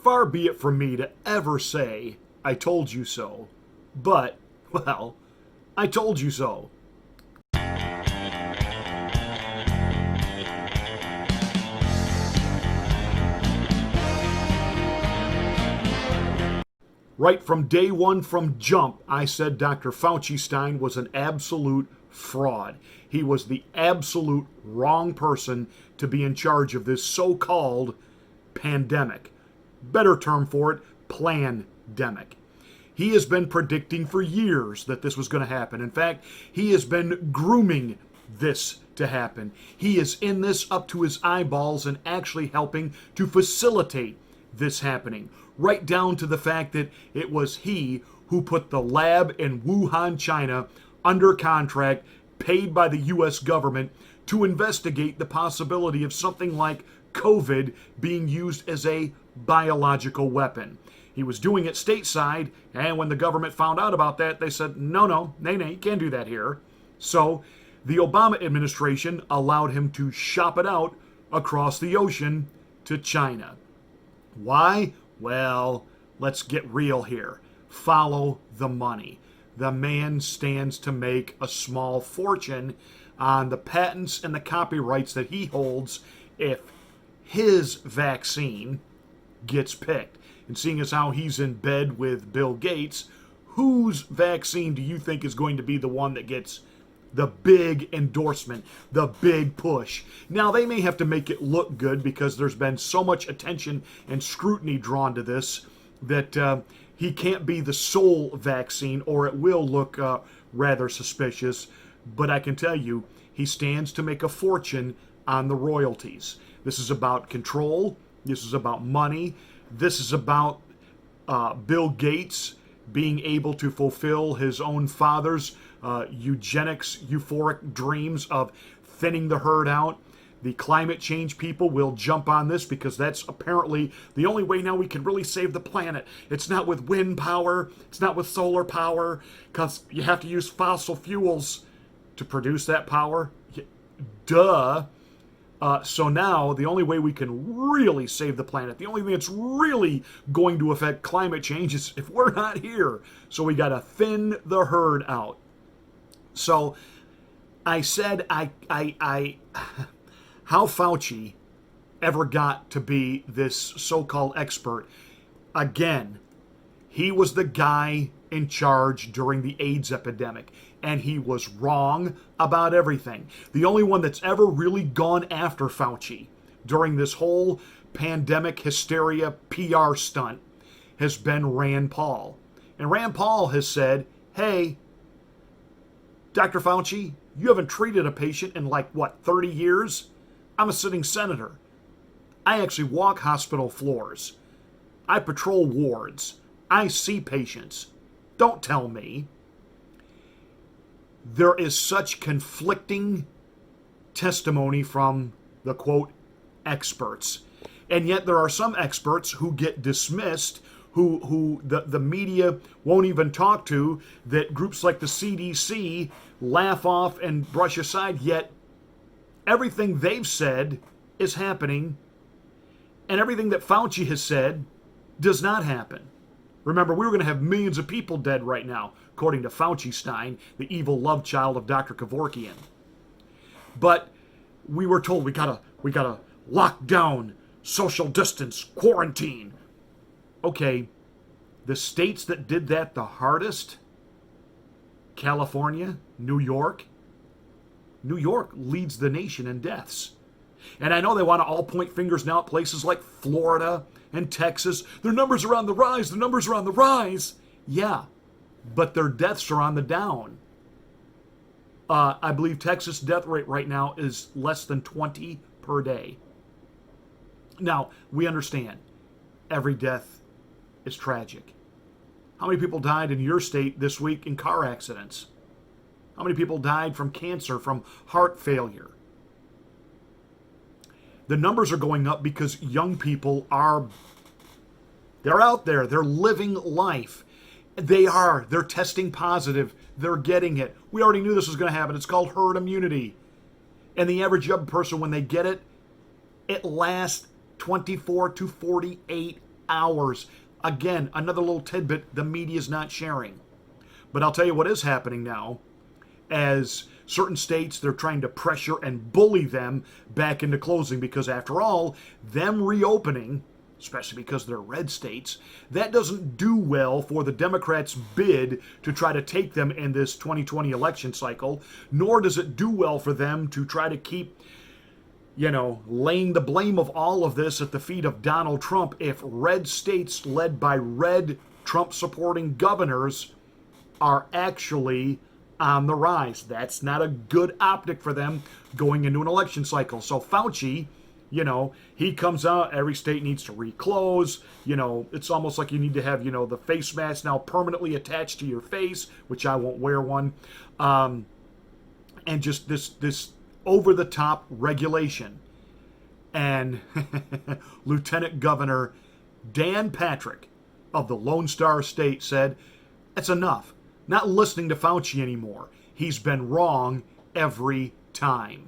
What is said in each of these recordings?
Far be it from me to ever say, I told you so. But, well, I told you so. Right from day one, from jump, I said Dr. Fauci Stein was an absolute fraud. He was the absolute wrong person to be in charge of this so-called pandemic. Better term for it, plandemic. He has been predicting for years that this was going to happen. In fact, he has been grooming this to happen. He is in this up to his eyeballs and actually helping to facilitate this happening. Right down to the fact that it was he who put the lab in Wuhan, China, under contract, paid by the U.S. government to investigate the possibility of something like COVID being used as a biological weapon. He was doing it stateside, and when the government found out about that, they said, no, you can't do that here. So the Obama administration allowed him to shop it out across the ocean to China. Why? Well, let's get real here. Follow the money. The man stands to make a small fortune on the patents and the copyrights that he holds if his vaccine gets picked. And seeing as how he's in bed with Bill Gates, whose vaccine do you think is going to be the one that gets the big endorsement, the big push? Now, they may have to make it look good because there's been so much attention and scrutiny drawn to this that he can't be the sole vaccine, or it will look rather suspicious. But I can tell you, he stands to make a fortune on the royalties. This is about control. This is about money. This is about Bill Gates being able to fulfill his own father's eugenics, euphoric dreams of thinning the herd out. The climate change people will jump on this because that's apparently the only way now we can really save the planet. It's not with wind power. It's not with solar power, because you have to use fossil fuels to produce that power. Duh. So now the only way we can really save the planet, the only thing that's really going to affect climate change is if we're not here. So we got to thin the herd out. So I said how Fauci ever got to be this so-called expert. Again, he was the guy in charge during the AIDS epidemic, and he was wrong about everything. The only one that's ever really gone after Fauci during this whole pandemic hysteria PR stunt has been Rand Paul. And Rand Paul has said, hey, Dr. Fauci, you haven't treated a patient in 30 years? I'm a sitting senator. I actually walk hospital floors. I patrol wards. I see patients. Don't tell me. There is such conflicting testimony from the, quote, experts. And yet there are some experts who get dismissed, who the media won't even talk to, that groups like the CDC laugh off and brush aside, yet everything they've said is happening, and everything that Fauci has said does not happen. Remember, we were going to have millions of people dead right now, according to Fauci Stein, the evil love child of Dr. Kevorkian. But we were told we gotta lock down, social distance, quarantine. Okay, the states that did that the hardest, California, New York. New York leads the nation in deaths. And I know they want to all point fingers now at places like Florida and Texas. Their numbers are on the rise. Their numbers are on the rise. Yeah, but their deaths are on the down. I believe Texas death rate right now is less than 20 per day. Now, we understand every death is tragic. How many people died in your state this week in car accidents? How many people died from cancer, from heart failure? The numbers are going up because young people they're out there, they're living life. They're testing positive, they're getting it. We already knew this was going to happen. It's called herd immunity. And the average young person, when they get it, it lasts 24 to 48 hours. Again, another little tidbit the media is not sharing. But I'll tell you what is happening now. As certain states, they're trying to pressure and bully them back into closing because, after all, them reopening, especially because they're red states, that doesn't do well for the Democrats' bid to try to take them in this 2020 election cycle, nor does it do well for them to try to keep, laying the blame of all of this at the feet of Donald Trump if red states led by red Trump-supporting governors are actually on the rise. That's not a good optic for them going into an election cycle. So Fauci, he comes out, every state needs to reclose. It's almost like you need to have, the face mask now permanently attached to your face, which I won't wear one. And just this over-the-top regulation. And Lieutenant Governor Dan Patrick of the Lone Star State said, "That's enough. Not listening to Fauci anymore. He's been wrong every time."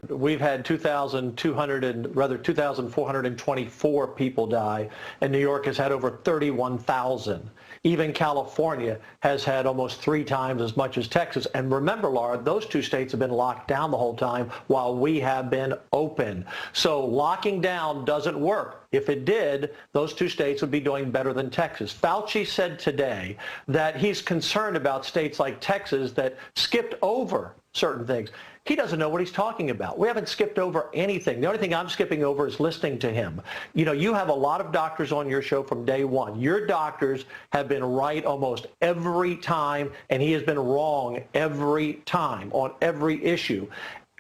We've had 2,424 people die, and New York has had over 31,000. Even California has had almost 3 times as much as Texas. And remember, Laura, those 2 states have been locked down the whole time while we have been open. So locking down doesn't work. If it did, those 2 states would be doing better than Texas. Fauci said today that he's concerned about states like Texas that skipped over certain things. He doesn't know what he's talking about. We haven't skipped over anything. The only thing I'm skipping over is listening to him. You have a lot of doctors on your show from day one. Your doctors have been right almost every time, and he has been wrong every time on every issue.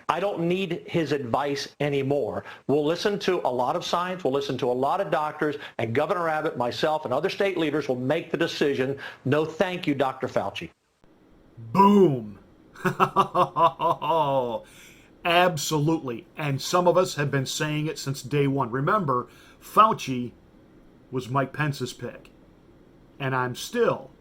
I don't need his advice anymore. We'll listen to a lot of science, we'll listen to a lot of doctors, and Governor Abbott, myself, and other state leaders will make the decision. No thank you, Dr. Fauci. Boom. Absolutely. And some of us have been saying it since day one. Remember, Fauci was Mike Pence's pick. And I'm still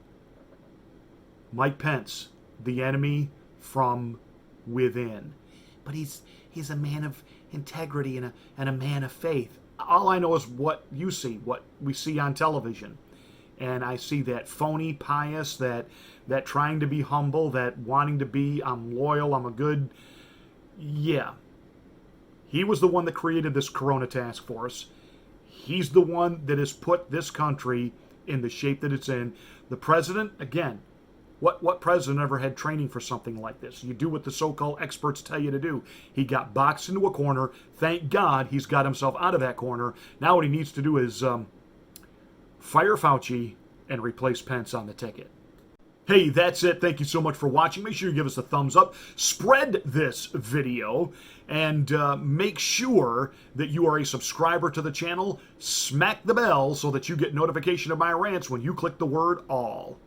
Mike Pence, the enemy from within. But he's a man of integrity and a man of faith. All I know is what you see, what we see on television. And I see that phony, pious, that trying to be humble, that wanting to be, I'm loyal, I'm a good... Yeah. He was the one that created this Corona task force. He's the one that has put this country in the shape that it's in. The president, again, what president ever had training for something like this? You do what the so-called experts tell you to do. He got boxed into a corner. Thank God he's got himself out of that corner. Now what he needs to do is... fire Fauci and replace Pence on the ticket. Hey, that's it. Thank you so much for watching. Make sure you give us a thumbs up. Spread this video and make sure that you are a subscriber to the channel. Smack the bell so that you get notification of my rants when you click the word all.